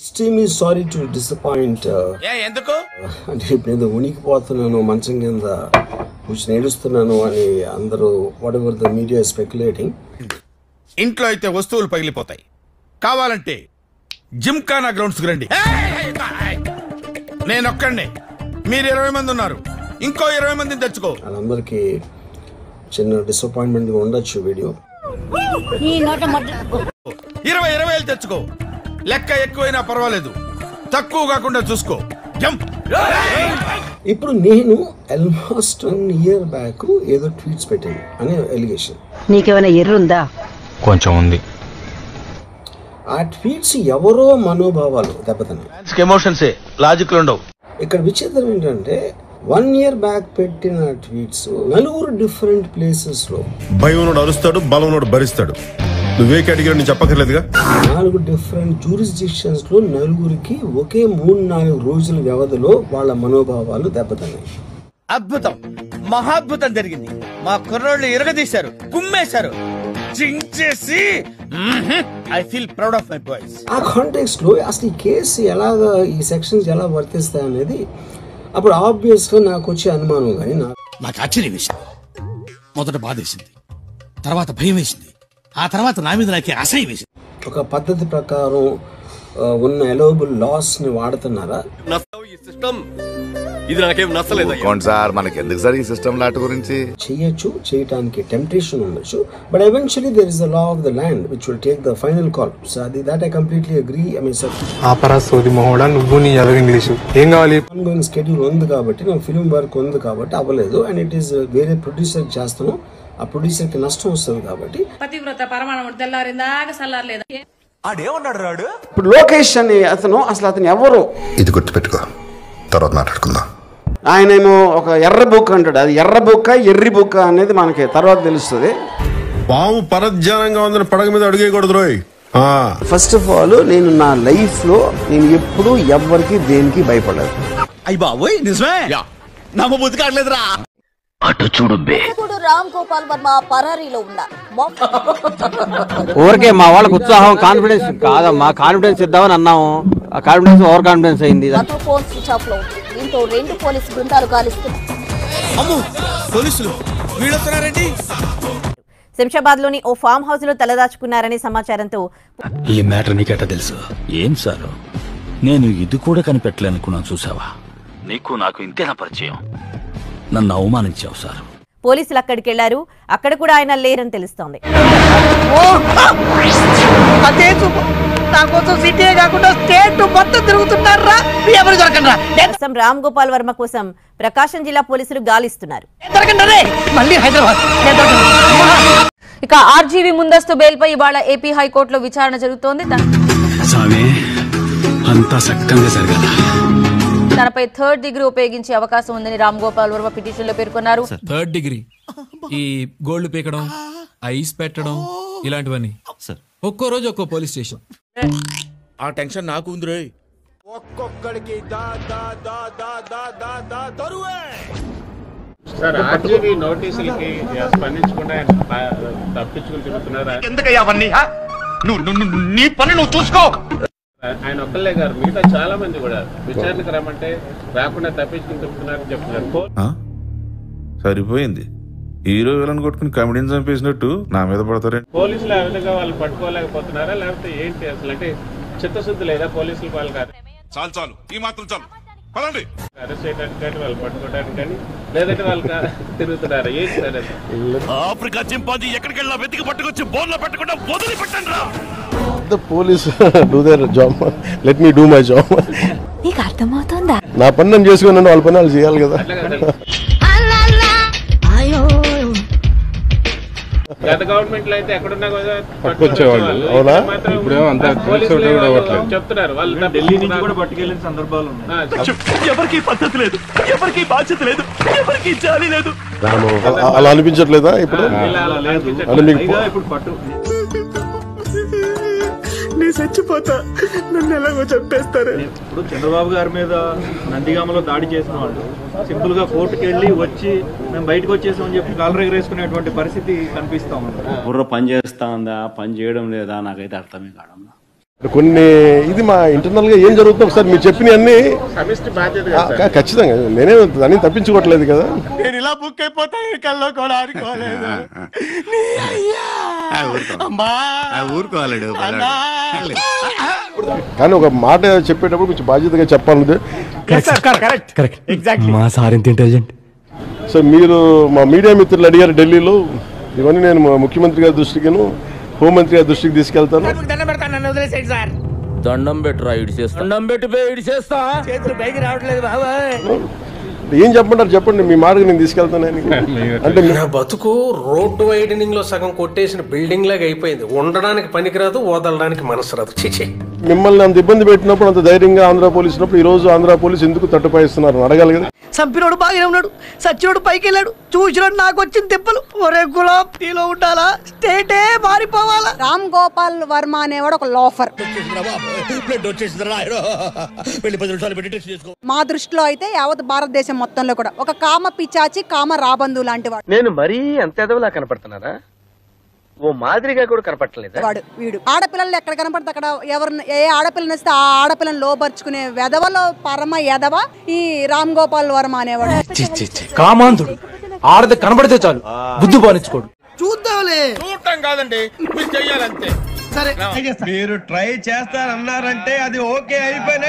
Extremely sorry to disappoint. ఎందుకు అంటే ఇప్పుడు ఏదో ఉనికిపోతున్నాను మంచం కింద కూర్చొని ఏడుస్తున్నాను అని అందరూ what ever the media speculating. ఇంట్లో అయితే వస్తువులు పగిలిపోతాయి, కావాలంటే జిమ్ఖానా గ్రౌండ్స్ రండి. నేను ఒక్కడినే, మీరు 20 మంది ఉన్నారు, ఇంకో 20 మందిని తెచ్చుకో. వాళ్ళందరికీ చిన్న డిసప్పాయింట్మెంట్గా ఉండొచ్చు వీడియో. 20 తెచ్చుకో, లెక్క ఎక్కువైనా పర్వాలేదు, తక్కువ కాకుండా చూసుకో. ఇప్పుడు నేను ఆల్మోస్ట్ 1 year బ్యాక్ ఏదో ట్వీట్స్ పెట్టాను అనే ఎలిగేషన్. నీకేమైనా ఎర్రుందా? కొంచెం ఉంది. ఆ ట్వీట్స్ ఎవరో మనోభావాలు దెబ్బతిన్నాయి. ఎమోషన్సే, లాజిక్లు ఉండవు. ఇక్కడ విచిత్రం ఏంటంటే 1 year బ్యాక్ పెట్టిన ట్వీట్స్ 4 డిఫరెంట్ ప్లేసెస్ లో, భయం అరుస్తాడు, బలం భరిస్తాడు. నువ్వే కేటగిరీ నుంచి చెప్పక్కర్లేదుగా. 4 డిఫరెంట్ జ్యూరిస్డిక్షన్స్ లో 4కి ఒకే 3-4 రోజుల వ్యవధిలో వాళ్ళ మనోభావాలు దెబ్బతిన్నాయి. అద్భుతం, మహాద్భుతం జరిగింది. మా కుర్రోళ్ళు ఇరగదీశారు, కుమ్మేశారు, చించేసి I feel proud of my boys. ఆ కాంటెక్స్ట్ లో అసలు ఈ కేసు ఎలాగా, ఈ సెక్షన్స్ ఎలా వర్తిస్తాయి అనేది అప్పుడు ఆబ్వియస్ గా నాకు వచ్చే అనుమానం. కానీ నాకు ఆశ్చర్యం వేసింది. మొదట బాధేసింది, తర్వాత భయం వేసింది, ఆ తర్వాత నా మీద నాకే అసహ్యం వేసింది. ఒక పద్ధతి ప్రకారం ఉన్న ఎలోబుల్ లాస్ ని వాడుతున్నారా? ఇది నాకేం నచ్చలేదు సార్. మనకి ఎందుకు సార్ ఈ సిస్టమ్ లాట్ గురించి? చేయొచ్చు, చేయడానికి టెంప్టేషన్ ఉండొచ్చు, but eventually there is the law of the land which will take the final call. So అది that I completely agree. I mean sir, ఆపరా సోది మొహోడా, నువ్వు నీ ఎలాగ ఇంగ్లీషు ఏం కావాలి? ఆన్గోయింగ్ స్కెడ్యూల్ ఉంది కాబట్టి, నా ఫిల్మ్ వర్క్ ఉంది కాబట్టి అవ్వలేదు. అండ్ ఇట్ ఈస్ వేరే ప్రొడ్యూసర్ చేస్తాను, ఆ ప్రొడ్యూసర్ కి నష్టం వస్తుంది కాబట్టి. పతివ్రత పరమాణం తెల్లారిందాక సల్లారలేదా? ఆడేమన్నాడు రాడు? ఇప్పుడు లోకేష్ అనే అతను అతను ఎవరు? ఇది గుర్తుపెట్టుకో, తర్వాత మాట్లాడుకుందాం. ఆయనేమో ఒక ఎర్ర బుక్ అంటాడు. అది ఎర్ర బుక్క ఎర్రి బుక్క అనేది మనకి తర్వాత తెలుస్తుంది. పాము పరధ్యానంగా ఉందని పడగ మీద అడిగేయకూడదు రోయ్. ఫస్ట్ ఆఫ్ ఆల్, నేను నా లైఫ్ లో నేను ఎప్పుడు ఎవ్వరికి దేనికి భయపడలేదు. అయ్య బాబోయ్, నిజమే, నమ్మబుద్ధి కావట్లేదురా. అటు చూడు బే. రామ్ గోపాల్ వర్మ పరారీలో ఉన్నారు. ఊరికే మా వాళ్ళకి ఉత్సాహం, కాన్ఫిడెన్స్ కాదమ్మా, కాన్ఫిడెన్స్ ఇద్దామని అన్నాము. ఆ కాన్ఫిడెన్స్ ఓవర్ కాన్ఫిడెన్స్ అయింది. ఫోన్ స్విచ్ ఆఫ్ లో ఉంది. దీంతో 2 పోలీసు బృందాలు గాలిస్తున్నాయి. శంషాబాద్ లోని ఓ ఫామ్ హౌస్ లో తలదాచుకున్నారనే సమాచారంతో ఈ మ్యాటర్ నీకెట్టా తెలుసు? ఏం సార్, నేను ఇది కూడా కనిపెట్టలేనుకున్నాను. చూసావా, నీకు నాకు ఇంతేనా పరిచయం? నన్ను అవమానించావు సార్. పోలీసులు అక్కడికి వెళ్లారు. అక్కడ కూడా ఆయన లేరని తెలుస్తోంది. రామ్ గోపాల్ వర్మ కోసం ప్రకాశం జిల్లా పోలీసులు గాలిస్తున్నారు. ఇక ఆర్జీవీ ముందస్తు బెయిల్ పై ఇవాళ ఏపీ హైకోర్టులో విచారణ జరుగుతోంది. తనపై 3rd డిగ్రీ ఉపయోగించే అవకాశం ఉందని రామ్ గోపాల్ వర్మ పిటిషన్ లో పేర్కొన్నారు. 3rd డిగ్రీ, ఈ గోల్డ్ పీకడం, ఐస్ పెట్టడం, ఇలాంటివన్నీ ఒక్కో రోజు ఒక్కో పోలీస్ స్టేషన్. ఆ టెన్షన్ నాకు ఉంది రే. ఒక్కొక్కడికి నోటీసులకి స్పందించకుండా తప్పించుకుని తిరుగుతున్నారా? ఎందుకయ్యా అవన్నీ? నువ్వు నీ పని నువ్వు చూసుకో. ఆయన ఒక్కళ్ళే గారు, మిగతా చాలా మంది కూడా విచారణకు రమ్మంటే రాకుండా తప్పించుకుని తిరుగుతున్నారని చెప్తున్నారు. సరిపోయింది, హీరో విలన్ కొట్టుకుని కమెడీని చంపేసినట్టు నా మీద పడతారే. పోలీసులు ఆ విధంగా వాళ్ళు పట్టుకోలేకపోతున్నారా, లేకపోతే ఏంటి అసలు? అంటే చిత్తశుద్ధి లేదా పోలీసులు? వాళ్ళు కాదు, చాలు ఈ మాత్రం చాలు, పదండి. అరెస్ట్ చేయడానికి కానీ వాళ్ళు పట్టుకోవడానికి కానీ, లేదంటే వాళ్ళు తిరుగుతున్నారా? ఏంటి సార్ అది? ఆఫ్రికా చింపాంజీ ఎక్కడికి వెళ్ళా వెతికి పట్టుకొచ్చి బోన్లో పెట్టకుండా వదిలి పెట్టండి రా. The police do their job. Let me do my job. నీకు అర్థమవుతుందా? నా పని నేను చేసుకున్నాను, వాళ్ళ పని వాళ్ళు చేయాలి కదా. గత గవర్నమెంట్ లో అయితే ఎక్కడున్నా పట్టుకొచ్చేవాళ్ళు, అవునా? చెప్తున్నారు వాళ్ళు. ఢిల్లీ నుంచి కూడా పట్టుకెళ్ళిన సందర్భాలు ఉన్నాయి. ఎవరికి పద్ధతి లేదు, ఎవరికి బాధ్యత లేదు, ఎవరికి జాలి లేదు. అలా అనిపించట్లేదా ఇప్పుడు? ఇప్పుడు పట్టు చచ్చిపోతా, నన్ను ఎలాగో చంపేస్తారు. ఇప్పుడు చంద్రబాబు గారి మీద నందిగామలో దాడి చేసిన వాళ్ళు సింపుల్ గా కోర్టుకు వెళ్ళి వచ్చి మేము బయటకు వచ్చేసామని చెప్పి కాలర్ ఎగరేసుకునేటువంటి పరిస్థితి కనిపిస్తా ఉంది. బుర్ర పని చేస్తా ఉందా, పని చేయడం లేదా, నాకైతే అర్థమే కావడం. కొన్ని ఇది మా ఇంటర్నల్ గా ఏం జరుగుతుందో ఒకసారి మీరు చెప్పిన అన్ని సమిష్టి బాధ్యత ఖచ్చితంగా నేనే దాన్ని తప్పించుకోవట్లేదు కదా. నేను ఇలా బుక్ అయిపోతా కల్లో కూడా అనుకోలేదు. కానీ ఒక మాట చెప్పేటప్పుడు కొంచెం బాధ్యతగా చెప్పాలి. మా సార్ ఇంత ఇంటెలిజెంట్. సో మీరు మా మీడియా మిత్రులు అడిగారు ఢిల్లీలో, ఇవన్నీ నేను ముఖ్యమంత్రి గారి దృష్టికిను హోంమంత్రి గారి దృష్టికి తీసుకెళ్తాను. దండం పెట్టురా ఇడి చేస్తా, దండం పెట్టి ఇడి చేస్తా, చేతులు పైకి రావట్లేదు బాబాయ్. ఏం చెప్పంటారు చెప్పండి, మీ మాటకు నేను తీసుకెళ్తానని. అంటే నా బతుకు రోడ్డు వైడనింగ్ లో సగం కొట్టేసిన బిల్డింగ్ లాగా అయిపోయింది. ఉండడానికి పనికిరాదు, వదలడానికి మనసు రాదు. చిచి, మిమ్మల్ని అంత ఇబ్బంది పెట్టినప్పుడు, అంత ధైర్యంగా ఆంధ్ర పోలీసు ఉన్నప్పుడు, ఈ రోజు ఆంధ్ర పోలీసు ఎందుకు తట్టుపాయిస్తున్నారు అడగాలి కదా. చంపినోడు బాగానే ఉన్నాడు, సచ్చినోడు పైకి వెళ్ళాడు, చూసినోడు నాకు వచ్చిన తిప్పలు. ఒరే గులాబ్ నీలో ఉండాలా, స్టేటే మారిపోవాలా. రామ్ గోపాల్ వర్మ అనేవాడు ఒక లోఫర్. మా దృష్టిలో అయితే యావత్ భారతదేశం మొత్తంలో కూడా ఒక కామ పిచాచి, కామ రాబందు లాంటి వాడు. నేను మరీ అంత ఎదవలా కనపడుతున్నారా? ఓ మాదిరిగా కూడా కనపడలేదు వాడు. వీడు ఆడపిల్లలు ఎక్కడ కనపడితే అక్కడ ఎవరిని ఏ ఆడపిల్లని వస్తే ఆ ఆడపిల్లని లోపరుచుకునే వెధవలో పరమ ఎదవ ఈ రామ్ గోపాల్ వర్మ అనేవాడు. కామాంధుడు. ఆడది కనబడితే చాలు బుద్ధి పాలించుకోడు. చూద్దాంలే. చూడటం కాదండి, మీరు చెయ్యాలంతే. సరే, మీరు ట్రై చేస్తారన్నారంటే అది ఓకే అయిపోయిన